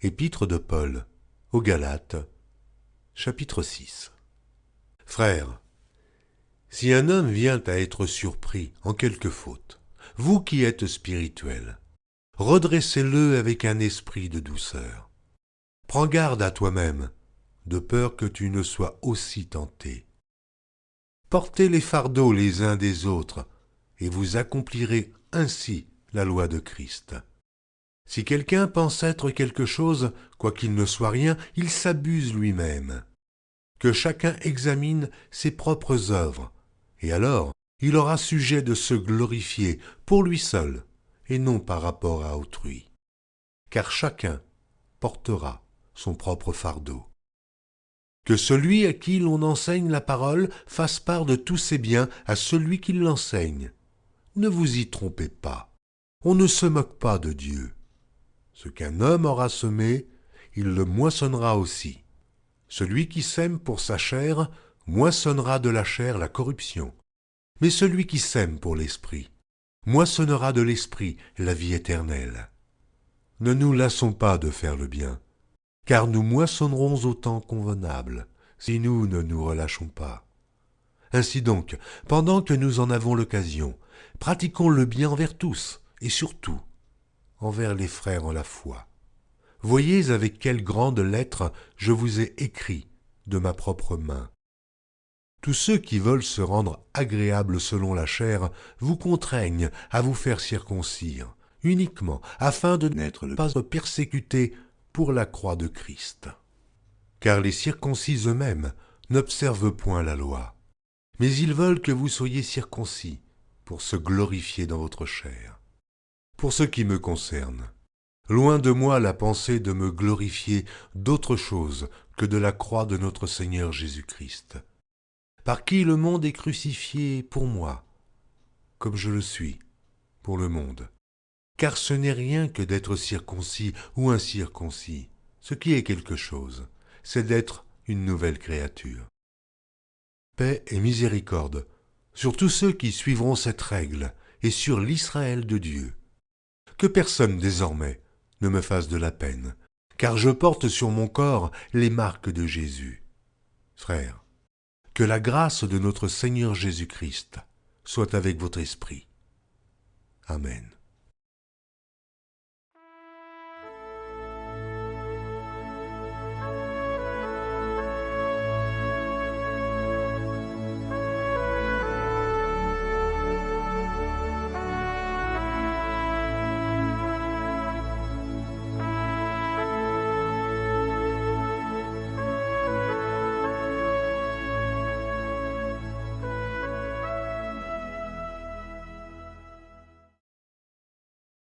Épître de Paul aux Galates, chapitre 6. Frères, si un homme vient à être surpris en quelque faute, vous qui êtes spirituels, redressez-le avec un esprit de douceur. Prends garde à toi-même, de peur que tu ne sois aussi tenté. Portez les fardeaux les uns des autres, et vous accomplirez ainsi la loi de Christ. Si quelqu'un pense être quelque chose, quoiqu'il ne soit rien, il s'abuse lui-même. Que chacun examine ses propres œuvres, et alors il aura sujet de se glorifier pour lui seul, et non par rapport à autrui. Car chacun portera son propre fardeau. Que celui à qui l'on enseigne la parole fasse part de tous ses biens à celui qui l'enseigne. Ne vous y trompez pas, on ne se moque pas de Dieu. Ce qu'un homme aura semé, il le moissonnera aussi. Celui qui sème pour sa chair, moissonnera de la chair la corruption. Mais celui qui sème pour l'esprit, moissonnera de l'esprit la vie éternelle. Ne nous lassons pas de faire le bien, car nous moissonnerons au temps convenable, si nous ne nous relâchons pas. Ainsi donc, pendant que nous en avons l'occasion, pratiquons le bien envers tous, et surtout envers les frères en la foi. Voyez avec quelle grande lettre je vous ai écrit de ma propre main. Tous ceux qui veulent se rendre agréables selon la chair vous contraignent à vous faire circoncire, uniquement afin de n'être pas persécutés pour la croix de Christ. Car les circoncis eux-mêmes n'observent point la loi, mais ils veulent que vous soyez circoncis pour se glorifier dans votre chair. Pour ce qui me concerne, loin de moi la pensée de me glorifier d'autre chose que de la croix de notre Seigneur Jésus-Christ, par qui le monde est crucifié pour moi, comme je le suis pour le monde. Car ce n'est rien que d'être circoncis ou incirconcis. Ce qui est quelque chose, c'est d'être une nouvelle créature. Paix et miséricorde sur tous ceux qui suivront cette règle et sur l'Israël de Dieu. Que personne désormais ne me fasse de la peine, car je porte sur mon corps les marques de Jésus. Frères, que la grâce de notre Seigneur Jésus-Christ soit avec votre esprit. Amen.